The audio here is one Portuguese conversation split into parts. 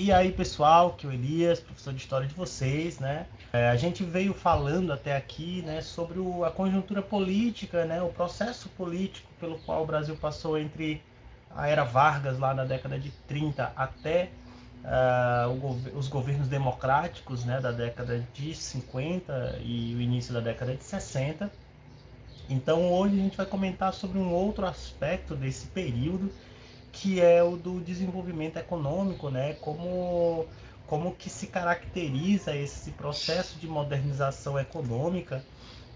E aí, pessoal, que é o Elias, professor de História de vocês, né? A gente veio falando até aqui, né, sobre a conjuntura política, né, o processo político pelo qual o Brasil passou entre a era Vargas, lá na década de 30, até os governos democráticos, né, da década de 50 e o início da década de 60. Então, hoje a gente vai comentar sobre um outro aspecto desse período, que é o do desenvolvimento econômico, né? Como que se caracteriza esse processo de modernização econômica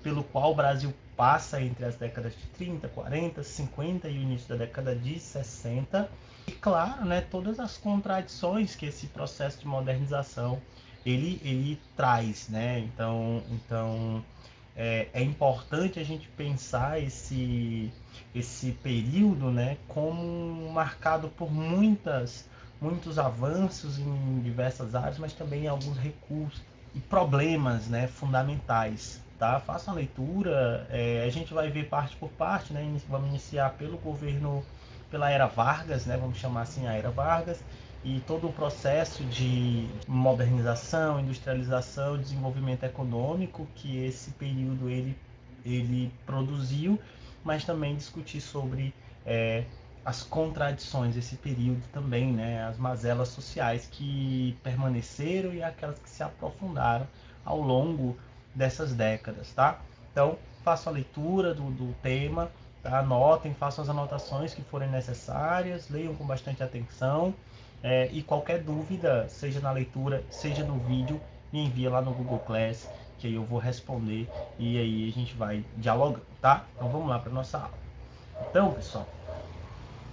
pelo qual o Brasil passa entre as décadas de 30, 40, 50 e o início da década de 60. E claro, né, todas as contradições que esse processo de modernização ele traz, né? Então, é importante a gente pensar esse período, né, como marcado por muitos avanços em diversas áreas, mas também alguns recursos e problemas, né, fundamentais. Tá? Faça a leitura, a gente vai ver parte por parte, né? Vamos iniciar pela Era Vargas, né? Vamos chamar assim a Era Vargas, e todo o processo de modernização, industrialização, desenvolvimento econômico que esse período ele produziu, mas também discutir sobre as contradições desse período também, né? As mazelas sociais que permaneceram e aquelas que se aprofundaram ao longo dessas décadas, tá? Então, façam a leitura do tema, tá? Anotem, façam as anotações que forem necessárias, leiam com bastante atenção, e qualquer dúvida, seja na leitura, seja no vídeo, me envia lá no Google Class, que aí eu vou responder e aí a gente vai dialogando, tá? Então vamos lá para nossa aula. Então, pessoal,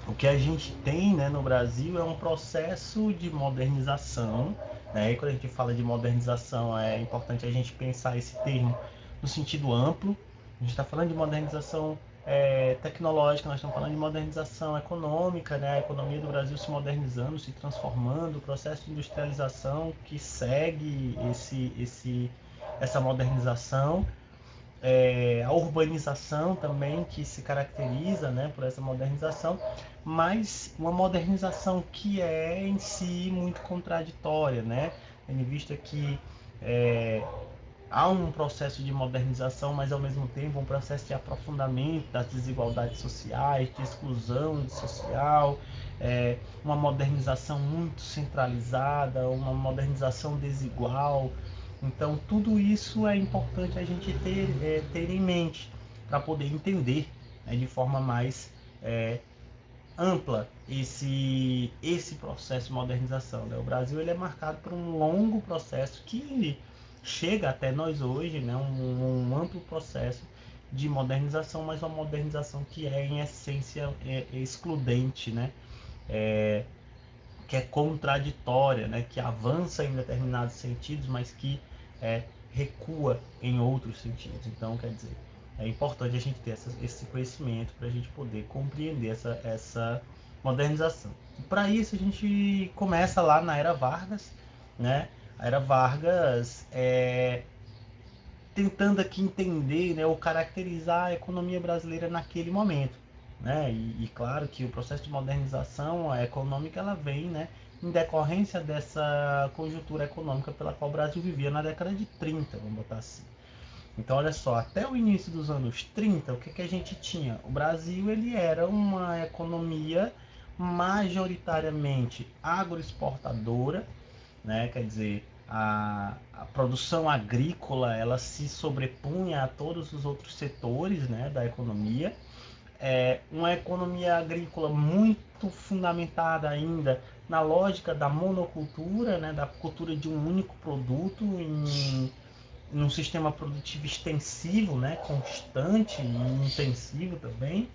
o que a gente tem, né, no Brasil é um processo de modernização, né? E quando a gente fala de modernização, é importante a gente pensar esse termo no sentido amplo. A gente está falando de modernização tecnológica, nós estamos falando de modernização econômica, né? A economia do Brasil se modernizando, se transformando, o processo de industrialização que segue essa modernização, a urbanização também que se caracteriza, né, por essa modernização, mas uma modernização que é em si muito contraditória, né, tendo em vista que há um processo de modernização, mas ao mesmo tempo um processo de aprofundamento das desigualdades sociais, de exclusão social, uma modernização muito centralizada, uma modernização desigual. Então, tudo isso é importante a gente ter em mente para poder entender, né, de forma mais ampla esse processo de modernização, né? O Brasil ele é marcado por um longo processo que chega até nós hoje, né? Um amplo processo de modernização, mas uma modernização que é em essência excludente, né? Que é contraditória, né? Que avança em determinados sentidos, mas que recua em outros sentidos. Então, quer dizer, é importante a gente ter esse conhecimento para a gente poder compreender essa modernização. Para isso, a gente começa lá na Era Vargas, né? A Era Vargas tentando aqui entender, né, ou caracterizar a economia brasileira naquele momento, né? E claro que o processo de modernização econômica ela vem, né, em decorrência dessa conjuntura econômica pela qual o Brasil vivia na década de 30, vamos botar assim. Então, olha só, até o início dos anos 30, o que a gente tinha? O Brasil ele era uma economia majoritariamente agroexportadora, né? Quer dizer, a produção agrícola ela se sobrepunha a todos os outros setores, né, da economia. Uma economia agrícola muito fundamentada ainda na lógica da monocultura, né, da cultura de um único produto em um sistema produtivo extensivo, né, constante e intensivo também,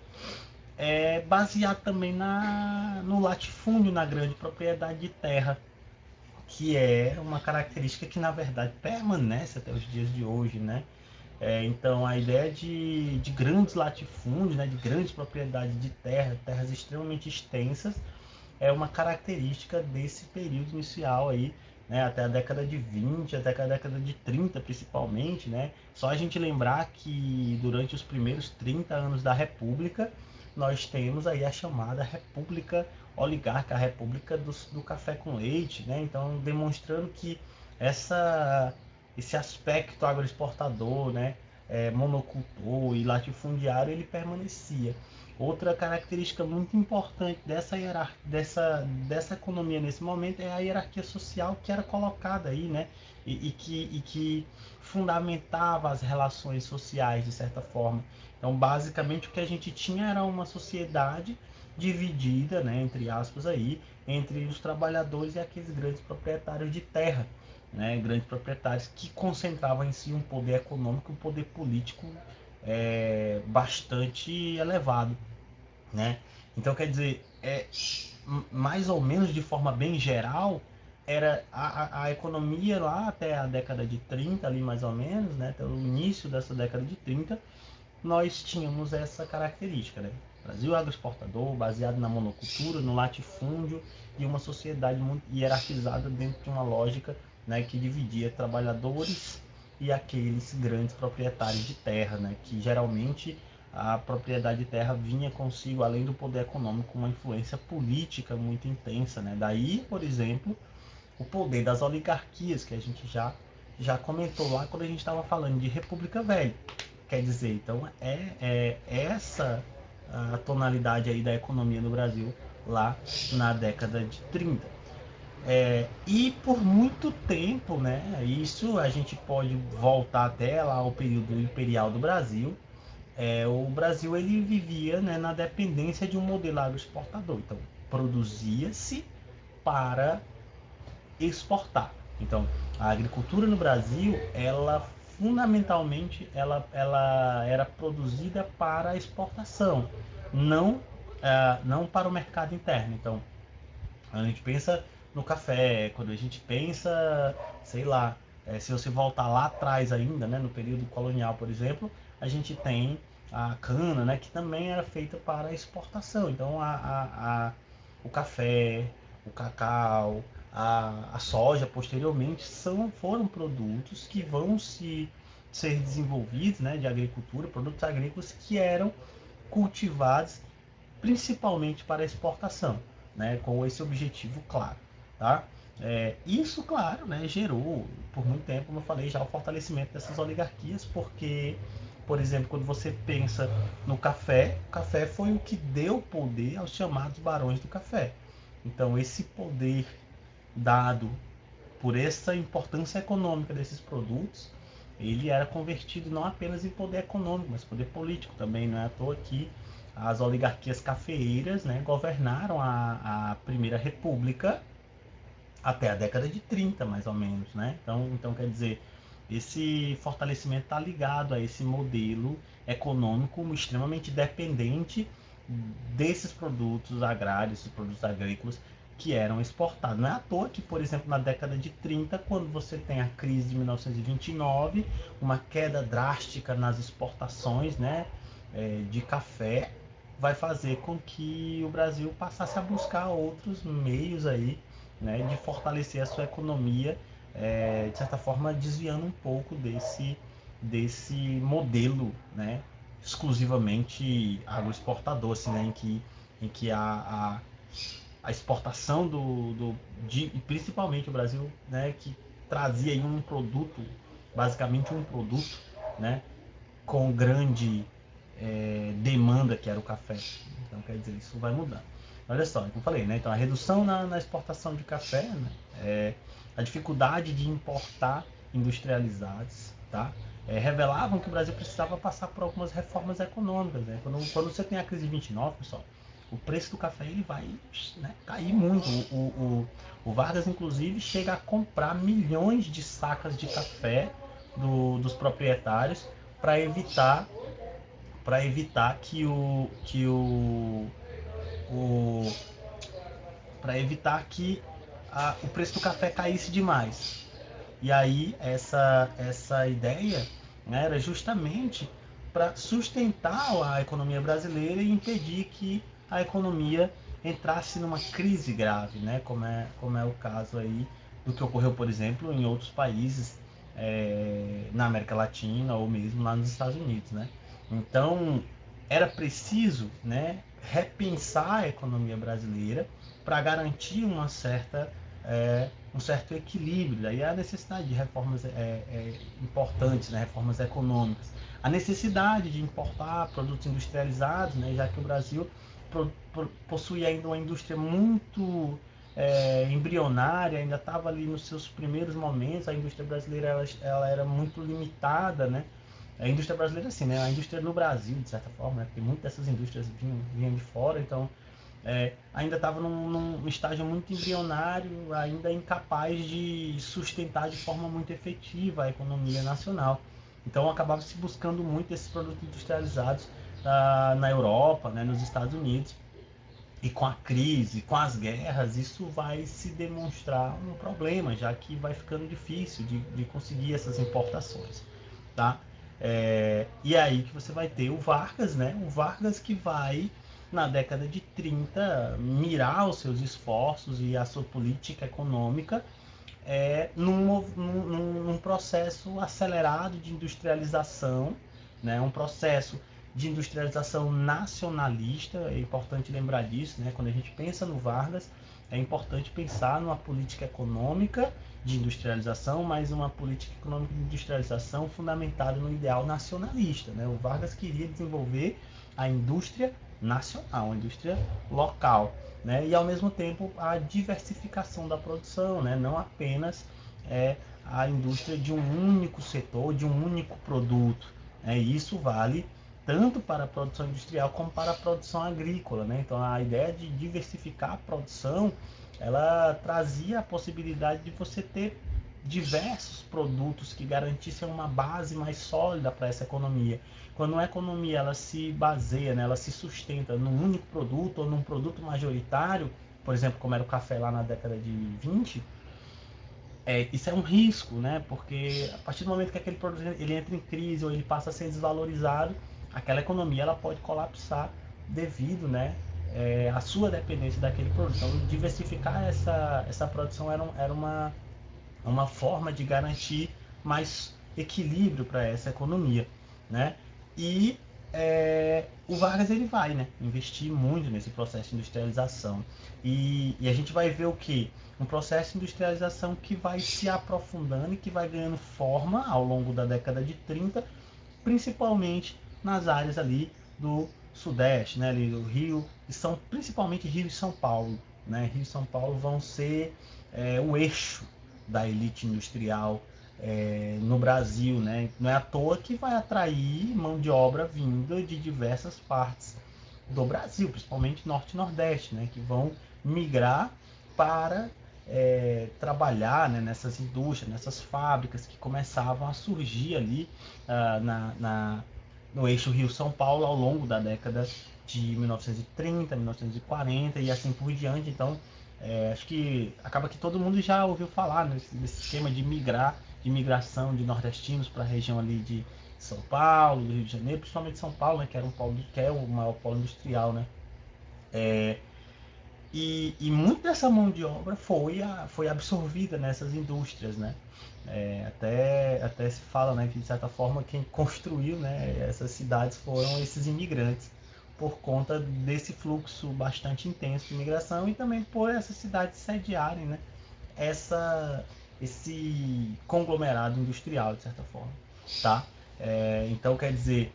baseado também no latifúndio, na grande propriedade de terra, que é uma característica que na verdade permanece até os dias de hoje, né? Então a ideia de grandes latifúndios, né, de grandes propriedades de terra, terras extremamente extensas, é uma característica desse período inicial aí, né, até a década de 20, até a década de 30 principalmente, né? Só a gente lembrar que durante os primeiros 30 anos da República, nós temos aí a chamada República oligarca, a República do Café com Leite, né? Então, demonstrando que esse aspecto agroexportador, né, monocultor e latifundiário, ele permanecia. Outra característica muito importante dessa economia nesse momento é a hierarquia social que era colocada aí, né? E que fundamentava as relações sociais de certa forma. Então, basicamente, o que a gente tinha era uma sociedade dividida, né, entre aspas aí, entre os trabalhadores e aqueles grandes proprietários de terra, né, grandes proprietários que concentravam em si um poder econômico e um poder político bastante elevado, né? Então, quer dizer, mais ou menos de forma bem geral, era a economia lá até a década de 30, ali mais ou menos, né, até o início dessa década de 30, nós tínhamos essa característica, né? Brasil agroexportador, baseado na monocultura, no latifúndio e uma sociedade muito hierarquizada dentro de uma lógica, né, que dividia trabalhadores e aqueles grandes proprietários de terra, né, que geralmente a propriedade de terra vinha consigo, além do poder econômico, uma influência política muito intensa, né? Daí, por exemplo, o poder das oligarquias, que a gente já comentou lá quando a gente estava falando de República Velha. Quer dizer, então é essa a tonalidade aí da economia no Brasil lá na década de 30. E por muito tempo, né, isso a gente pode voltar até lá ao período imperial do Brasil. O Brasil ele vivia, né, na dependência de um modelo agroexportador. Então, produzia-se para exportar. Então, a agricultura no Brasil, ela fundamentalmente ela era produzida para exportação, não para o mercado interno. Então, a gente pensa no café, quando a gente pensa, sei lá, se você voltar lá atrás ainda, né, no período colonial, por exemplo, a gente tem a cana, né, que também era feita para exportação. Então, o café, o cacau, a soja, posteriormente, foram produtos que vão ser desenvolvidos, né, de agricultura, produtos agrícolas que eram cultivados principalmente para exportação, né, com esse objetivo claro, tá? Isso, claro, né, gerou por muito tempo, como eu falei, já o fortalecimento dessas oligarquias, porque, por exemplo, quando você pensa no café, o café foi o que deu poder aos chamados barões do café. Então, esse poder dado por essa importância econômica desses produtos, ele era convertido não apenas em poder econômico, mas poder político também. Não é à toa que as oligarquias cafeeiras, né, governaram a Primeira República até a década de 30, mais ou menos. Né? Então quer dizer, esse fortalecimento está ligado a esse modelo econômico extremamente dependente desses produtos agrários, esses produtos agrícolas que eram exportados. Não é à toa que, por exemplo, na década de 30, quando você tem a crise de 1929, uma queda drástica nas exportações, né, de café, vai fazer com que o Brasil passasse a buscar outros meios aí, né, de fortalecer a sua economia, de certa forma desviando um pouco desse modelo, né, exclusivamente agroexportador, assim, né, em que a exportação principalmente o Brasil, né, que trazia aí um produto, basicamente um produto, né, com grande demanda, que era o café. Então, quer dizer, isso vai mudar. Olha só, como eu falei, né? Então, a redução na exportação de café, né? A dificuldade de importar industrializados, tá? Revelavam que o Brasil precisava passar por algumas reformas econômicas, né? Quando você tem a crise de 29, pessoal, o preço do café ele vai, né, cair muito. O Vargas, inclusive, chega a comprar milhões de sacas de café dos proprietários para evitar o para evitar que o preço do café caísse demais. E aí essa ideia, né, era justamente para sustentar a economia brasileira e impedir que a economia entrasse numa crise grave, né, como é o caso aí do que ocorreu, por exemplo, em outros países na América Latina ou mesmo lá nos Estados Unidos, né? Então era preciso, né, repensar a economia brasileira para garantir um certo equilíbrio. Daí a necessidade de reformas importantes, né, reformas econômicas. A necessidade de importar produtos industrializados, né, já que o Brasil possui ainda uma indústria muito embrionária, ainda estava ali nos seus primeiros momentos. A indústria brasileira ela era muito limitada, né? A indústria brasileira, assim, né? A indústria no Brasil, de certa forma, né? Porque muitas dessas indústrias vinham de fora, então ainda estava num estágio muito embrionário, ainda incapaz de sustentar de forma muito efetiva a economia nacional. Então acabava se buscando muito esses produtos industrializados na Europa, né, nos Estados Unidos. E com a crise, com as guerras, isso vai se demonstrar um problema, já que vai ficando difícil de conseguir essas importações, tá? E aí que você vai ter o Vargas, né? O Vargas que vai, na década de 30, mirar os seus esforços e a sua política econômica num processo acelerado de industrialização, né? Um processo de industrialização nacionalista. É importante lembrar disso, né? Quando a gente pensa no Vargas, é importante pensar numa política econômica de industrialização, mas uma política econômica de industrialização fundamentada no ideal nacionalista, né? O Vargas queria desenvolver a indústria nacional, a indústria local, né? E ao mesmo tempo a diversificação da produção, né? Não apenas a indústria de um único setor, de um único produto, né? E isso vale tanto para a produção industrial como para a produção agrícola, né? Então a ideia de diversificar a produção, ela trazia a possibilidade de você ter diversos produtos que garantissem uma base mais sólida para essa economia. Quando uma economia ela se baseia, né, ela se sustenta num único produto ou num produto majoritário, por exemplo, como era o café lá na década de 20, isso é um risco, né? Porque a partir do momento que aquele produto ele entra em crise ou ele passa a ser desvalorizado, aquela economia ela pode colapsar devido, né, à sua dependência daquele produto. Então, diversificar essa produção era uma forma de garantir mais equilíbrio para essa economia, né? E o Vargas ele vai, né, investir muito nesse processo de industrialização e a gente vai ver o que um processo de industrialização que vai se aprofundando e que vai ganhando forma ao longo da década de 30, principalmente nas áreas ali do Sudeste, né, ali do Rio e principalmente Rio e São Paulo, né? Rio e São Paulo vão ser o eixo da elite industrial no Brasil, né? Não é à toa que vai atrair mão de obra vinda de diversas partes do Brasil, principalmente Norte e Nordeste, né? Que vão migrar para trabalhar, né, nessas indústrias, nessas fábricas que começavam a surgir ali no eixo Rio-São Paulo ao longo da década de 1930, 1940 e assim por diante. Então, acho que acaba que todo mundo já ouviu falar nesse esquema de migração de nordestinos para a região ali de São Paulo, do Rio de Janeiro, principalmente São Paulo, né, que era que é o maior polo industrial, né? E muita dessa mão de obra foi absorvida nessas indústrias, né? Até se fala, né, que de certa forma quem construiu, né, essas cidades foram esses imigrantes, por conta desse fluxo bastante intenso de imigração e também por essas cidades sediarem, né, essa, esse conglomerado industrial, de certa forma, tá? Então, quer dizer,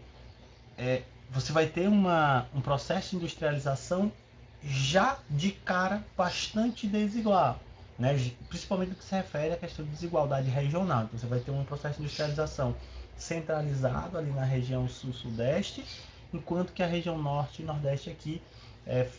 você vai ter um processo de industrialização já de cara bastante desigual, né? Principalmente no que se refere à questão de desigualdade regional. Então, você vai ter um processo de industrialização centralizado ali na região sul-sudeste, enquanto que a região norte e nordeste aqui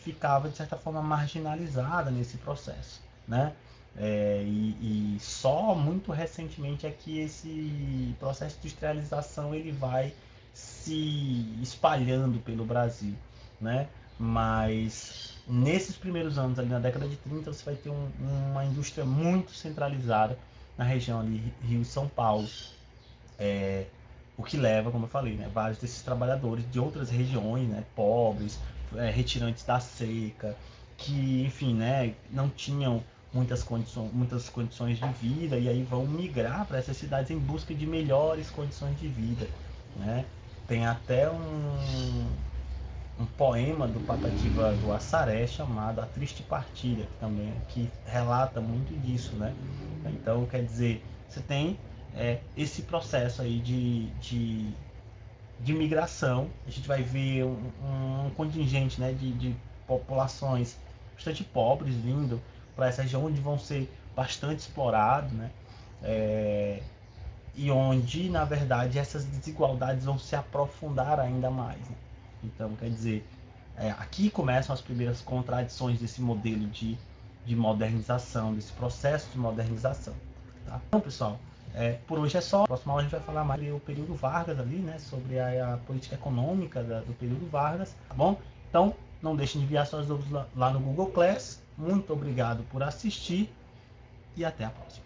ficava, de certa forma, marginalizada nesse processo, né? E só muito recentemente é que esse processo de industrialização ele vai se espalhando pelo Brasil, né? Mas nesses primeiros anos, ali na década de 30, você vai ter uma indústria muito centralizada na região ali, Rio e São Paulo. O que leva, como eu falei, né, vários desses trabalhadores de outras regiões, né, pobres, retirantes da seca, que, enfim, né, não tinham muitas condições de vida e aí vão migrar para essas cidades em busca de melhores condições de vida, né? Tem até um poema do Patativa do Assaré chamado A Triste Partida, que também que relata muito disso, né? Então, quer dizer, você tem esse processo aí de migração. A gente vai ver um contingente, né, de populações bastante pobres vindo para essa região onde vão ser bastante explorados, né? E onde, na verdade, essas desigualdades vão se aprofundar ainda mais, né? Então, quer dizer, aqui começam as primeiras contradições desse modelo de modernização, desse processo de modernização. Tá? Então, pessoal, por hoje é só. Na próxima aula a gente vai falar mais sobre o período Vargas ali, né? Sobre a política econômica do período Vargas, tá bom? Então, não deixem de enviar suas dúvidas lá no Google Class. Muito obrigado por assistir e até a próxima.